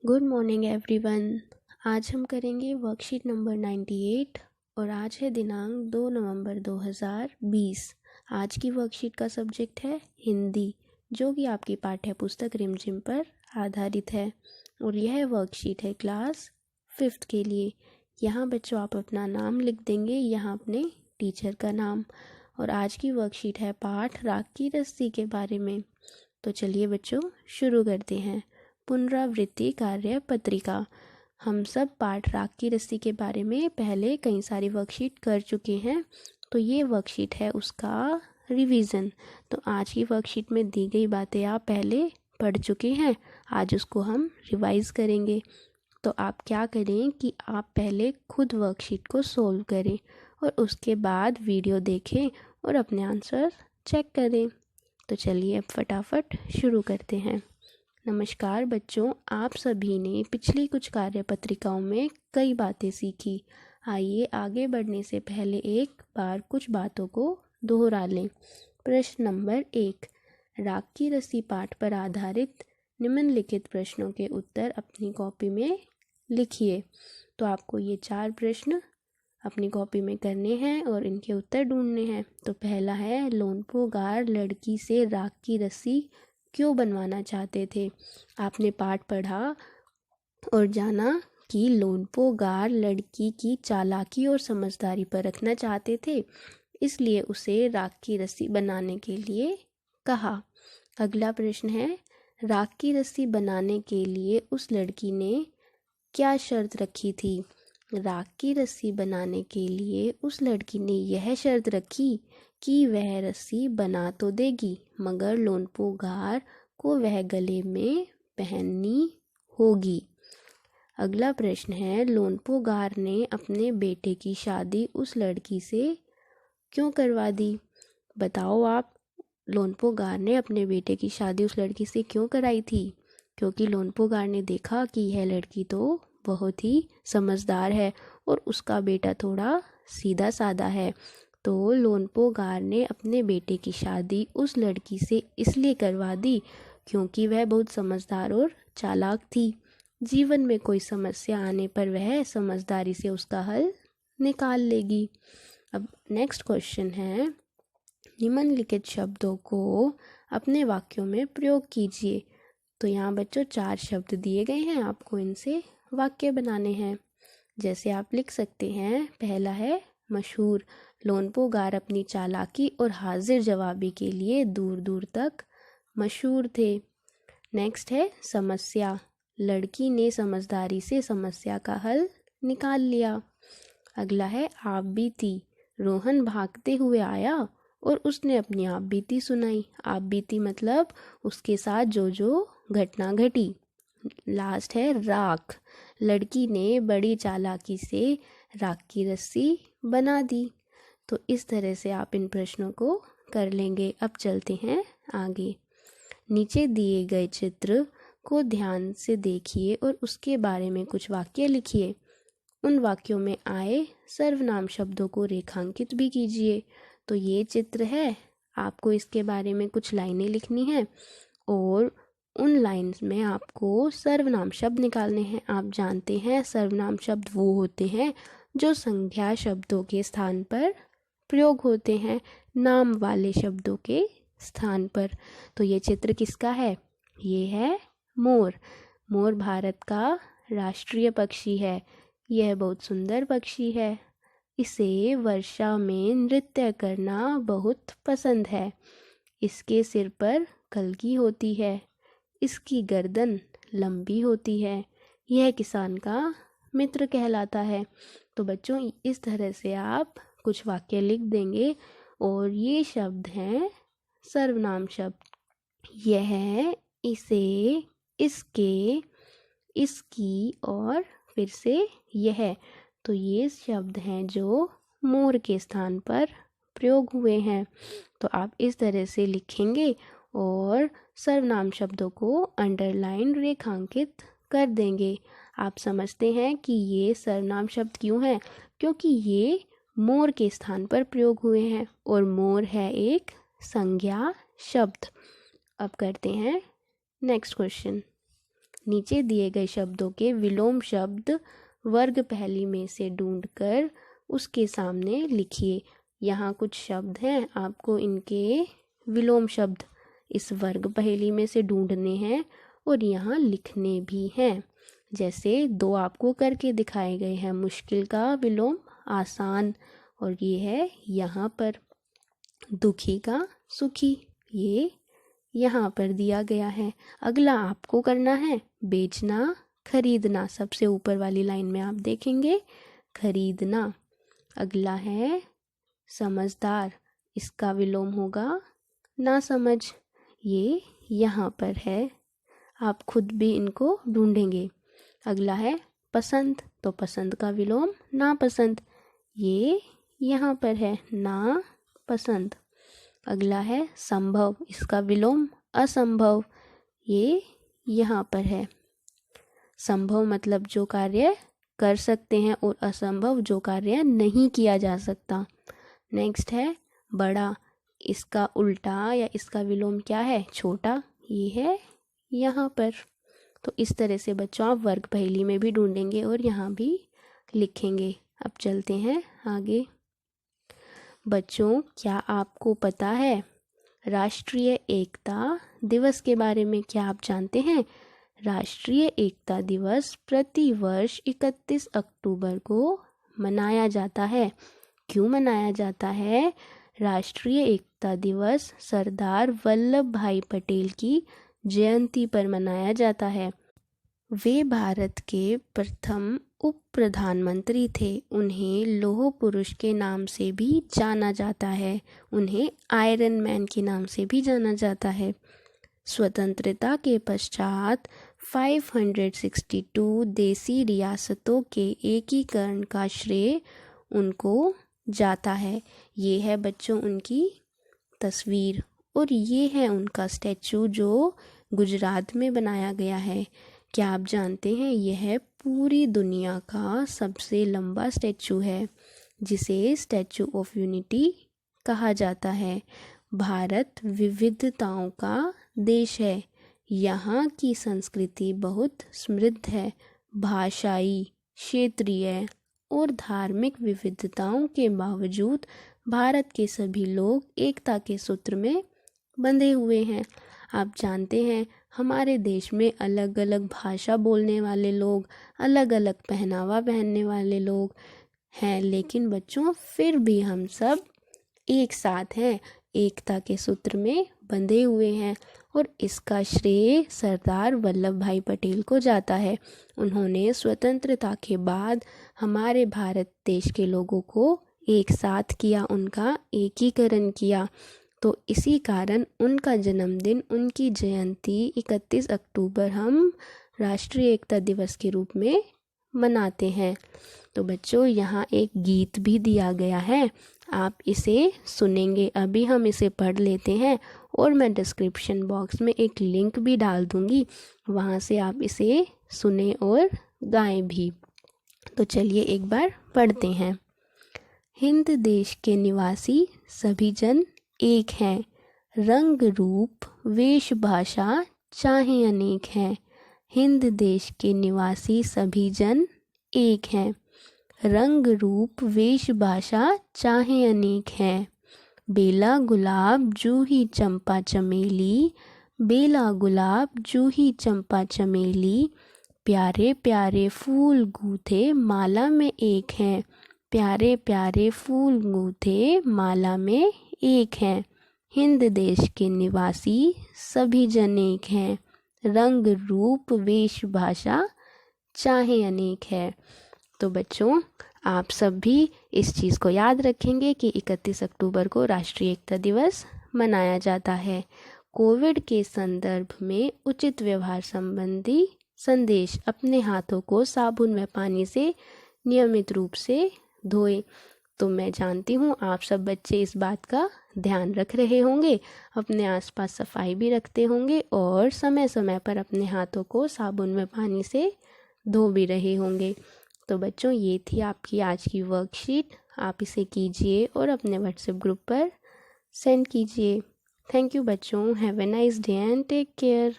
Good morning everyone. आज हम करेंगे वर्कशीट नंबर 98 और आज है दिनांक 2 नवंबर 2020। आज की वर्कशीट का सब्जेक्ट है हिंदी, जो कि आपकी पाठ्य पुस्तक रिमझिम पर आधारित है और यह वर्कशीट है क्लास 5th के लिए। यहाँ बच्चों आप अपना नाम लिख देंगे, यहाँ अपने टीचर का नाम। और आज की वर्कशीट है पाठ राग की रस्सी के बारे में। तो चलिए बच्चों शुरू करते हैं। पुनरावृत्ति कार्य पत्रिका। हम सब पाठ राग की रस्सी के बारे में पहले कई सारी वर्कशीट कर चुके हैं, तो ये वर्कशीट है उसका रिवीजन। तो आज की वर्कशीट में दी गई बातें आप पहले पढ़ चुके हैं, आज उसको हम रिवाइज करेंगे। तो आप क्या करें कि आप पहले खुद वर्कशीट को सोल्व करें और उसके बाद वीडियो देखें और अपने आंसर चेक करें। तो चलिए अब फटाफट शुरू करते हैं। नमस्कार बच्चों, आप सभी ने पिछली कुछ कार्य पत्रिकाओं में कई बातें सीखी। आइए आगे बढ़ने से पहले एक बार कुछ बातों को दोहरा लें। प्रश्न नंबर 1, राग की रस्सी पाठ पर आधारित निम्नलिखित प्रश्नों के उत्तर अपनी कॉपी में लिखिए। तो आपको ये 4 प्रश्न अपनी कॉपी में करने हैं और इनके उत्तर ढूंढने हैं। तो पहला है, लोनपो गार लड़की से राग की रस्सी क्यों बनवाना चाहते थे। आपने पाठ पढ़ा और जाना कि लोनपो गार लड़की की चालाकी और समझदारी पर रखना चाहते थे, इसलिए उसे राग की रस्सी बनाने के लिए कहा। अगला प्रश्न है, राग की रस्सी बनाने के लिए उस लड़की ने क्या शर्त रखी थी। राग की रस्सी बनाने के लिए उस लड़की ने यह शर्त रखी कि वह रस्सी बना तो देगी, मगर लोनपो गार को वह गले में पहननी होगी। अगला प्रश्न है, लोनपो गार ने अपने बेटे की शादी उस लड़की से क्यों करवा दी। बताओ आप, लोनपो गार ने अपने बेटे की शादी उस लड़की से क्यों कराई थी। क्योंकि लोनपो गार ने देखा कि यह लड़की तो बहुत ही समझदार है और उसका बेटा थोड़ा सीधा साधा है। तो लोनपो गार ने अपने बेटे की शादी उस लड़की से इसलिए करवा दी क्योंकि वह बहुत समझदार और चालाक थी। जीवन में कोई समस्या आने पर वह समझदारी से उसका हल निकाल लेगी। अब नेक्स्ट क्वेश्चन है, निम्नलिखित शब्दों को अपने वाक्यों में प्रयोग कीजिए। तो यहाँ बच्चों 4 शब्द दिए गए हैं, आपको इनसे वाक्य बनाने हैं। जैसे आप लिख सकते हैं, पहला है मशहूर। लोनपो गार अपनी चालाकी और हाजिर जवाबी के लिए दूर दूर तक मशहूर थे। नेक्स्ट है समस्या। लड़की ने समझदारी से समस्या का हल निकाल लिया। अगला है आप बीती। रोहन भागते हुए आया और उसने अपनी आप बीती सुनाई। आप बीती मतलब उसके साथ जो जो घटना घटी। लास्ट है राख। लड़की ने बड़ी चालाकी से राख की रस्सी बना दी। तो इस तरह से आप इन प्रश्नों को कर लेंगे। अब चलते हैं आगे। नीचे दिए गए चित्र को ध्यान से देखिए और उसके बारे में कुछ वाक्य लिखिए। उन वाक्यों में आए सर्वनाम शब्दों को रेखांकित भी कीजिए। तो ये चित्र है, आपको इसके बारे में कुछ लाइनें लिखनी है और उन लाइन्स में आपको सर्वनाम शब्द निकालने हैं। आप जानते हैं सर्वनाम शब्द वो होते हैं जो संज्ञा शब्दों के स्थान पर प्रयोग होते हैं, नाम वाले शब्दों के स्थान पर। तो ये चित्र किसका है, ये है मोर। मोर भारत का राष्ट्रीय पक्षी है। यह बहुत सुंदर पक्षी है। इसे वर्षा में नृत्य करना बहुत पसंद है। इसके सिर पर कलगी होती है। इसकी गर्दन लंबी होती है। यह किसान का मित्र कहलाता है। तो बच्चों इस तरह से आप कुछ वाक्य लिख देंगे और ये शब्द हैं सर्वनाम शब्द। यह, इसे, इसके, इसकी और फिर से यह। तो ये शब्द हैं जो मोर के स्थान पर प्रयोग हुए हैं। तो आप इस तरह से लिखेंगे और सर्वनाम शब्दों को अंडरलाइन रेखांकित कर देंगे। आप समझते हैं कि ये सर्वनाम शब्द क्यों हैं, क्योंकि ये मोर के स्थान पर प्रयोग हुए हैं और मोर है एक संज्ञा शब्द। अब करते हैं नेक्स्ट क्वेश्चन। नीचे दिए गए शब्दों के विलोम शब्द वर्ग पहेली में से ढूंढकर उसके सामने लिखिए। यहाँ कुछ शब्द हैं, आपको इनके विलोम शब्द इस वर्ग पहेली में से ढूंढने हैं और यहाँ लिखने भी हैं। जैसे 2 आपको करके दिखाए गए हैं, मुश्किल का विलोम आसान, और ये है यहाँ पर दुखी का सुखी, ये यहाँ पर दिया गया है। अगला आपको करना है बेचना खरीदना, सबसे ऊपर वाली लाइन में आप देखेंगे खरीदना। अगला है समझदार, इसका विलोम होगा ना समझ, ये यहाँ पर है, आप खुद भी इनको ढूंढेंगे। अगला है पसंद, तो पसंद का विलोम ना पसंद, ये यहाँ पर है ना पसंद। अगला है संभव, इसका विलोम असंभव, ये यहाँ पर है। संभव मतलब जो कार्य कर सकते हैं और असंभव जो कार्य नहीं किया जा सकता। नेक्स्ट है बड़ा, इसका उल्टा या इसका विलोम क्या है छोटा, ये है यहाँ पर। तो इस तरह से बच्चों आप वर्ग पहेली में भी ढूंढेंगे और यहाँ भी लिखेंगे। अब चलते हैं आगे। बच्चों क्या आपको पता है राष्ट्रीय एकता दिवस के बारे में? क्या आप जानते हैं राष्ट्रीय एकता दिवस प्रतिवर्ष 31 अक्टूबर को मनाया जाता है। क्यों मनाया जाता है? राष्ट्रीय एकता दिवस सरदार वल्लभ भाई पटेल की जयंती पर मनाया जाता है। वे भारत के प्रथम उप प्रधानमंत्री थे। उन्हें लौह पुरुष के नाम से भी जाना जाता है, उन्हें आयरन मैन के नाम से भी जाना जाता है। स्वतंत्रता के पश्चात 562 देसी रियासतों के एकीकरण का श्रेय उनको जाता है। ये है बच्चों उनकी तस्वीर और ये है उनका स्टैचू जो गुजरात में बनाया गया है। क्या आप जानते हैं यह पूरी दुनिया का सबसे लंबा स्टैचू है जिसे स्टैचू ऑफ यूनिटी कहा जाता है। भारत विविधताओं का देश है। यहाँ की संस्कृति बहुत समृद्ध है। भाषाई, क्षेत्रीय और धार्मिक विविधताओं के बावजूद भारत के सभी लोग एकता के सूत्र में बंधे हुए हैं। आप जानते हैं हमारे देश में अलग अलग भाषा बोलने वाले लोग, अलग अलग पहनावा पहनने वाले लोग हैं, लेकिन बच्चों फिर भी हम सब एक साथ हैं, एकता के सूत्र में बंधे हुए हैं और इसका श्रेय सरदार वल्लभ भाई पटेल को जाता है। उन्होंने स्वतंत्रता के बाद हमारे भारत देश के लोगों को एक साथ किया, उनका एकीकरण किया। तो इसी कारण उनका जन्मदिन, उनकी जयंती 31 अक्टूबर हम राष्ट्रीय एकता दिवस के रूप में मनाते हैं। तो बच्चों यहाँ एक गीत भी दिया गया है, आप इसे सुनेंगे। अभी हम इसे पढ़ लेते हैं और मैं डिस्क्रिप्शन बॉक्स में एक लिंक भी डाल दूँगी, वहाँ से आप इसे सुने और गाएं भी। तो चलिए एक बार पढ़ते हैं। हिंद देश के निवासी सभी जन एक हैं, रंग रूप वेश भाषा चाहे अनेक हैं। हिंद देश के निवासी सभी जन एक हैं, रंग रूप वेश भाषा चाहे अनेक हैं। बेला गुलाब जूही चंपा चमेली, बेला गुलाब जूही चंपा चमेली, प्यारे प्यारे फूल गूथे माला में एक हैं। प्यारे प्यारे फूल गूथे माला में एक हैं। हिंद देश के निवासी सभी जन एक हैं, रंग रूप वेश भाषा चाहे अनेक है। तो बच्चों आप सब भी इस चीज़ को याद रखेंगे कि 31 अक्टूबर को राष्ट्रीय एकता दिवस मनाया जाता है। कोविड के संदर्भ में उचित व्यवहार संबंधी संदेश, अपने हाथों को साबुन व पानी से नियमित रूप से धोएं। तो मैं जानती हूँ आप सब बच्चे इस बात का ध्यान रख रहे होंगे, अपने आसपास सफाई भी रखते होंगे और समय समय पर अपने हाथों को साबुन में पानी से धो भी रहे होंगे। तो बच्चों ये थी आपकी आज की वर्कशीट, आप इसे कीजिए और अपने व्हाट्सएप ग्रुप पर सेंड कीजिए। थैंक यू बच्चों, have a nice day and take care.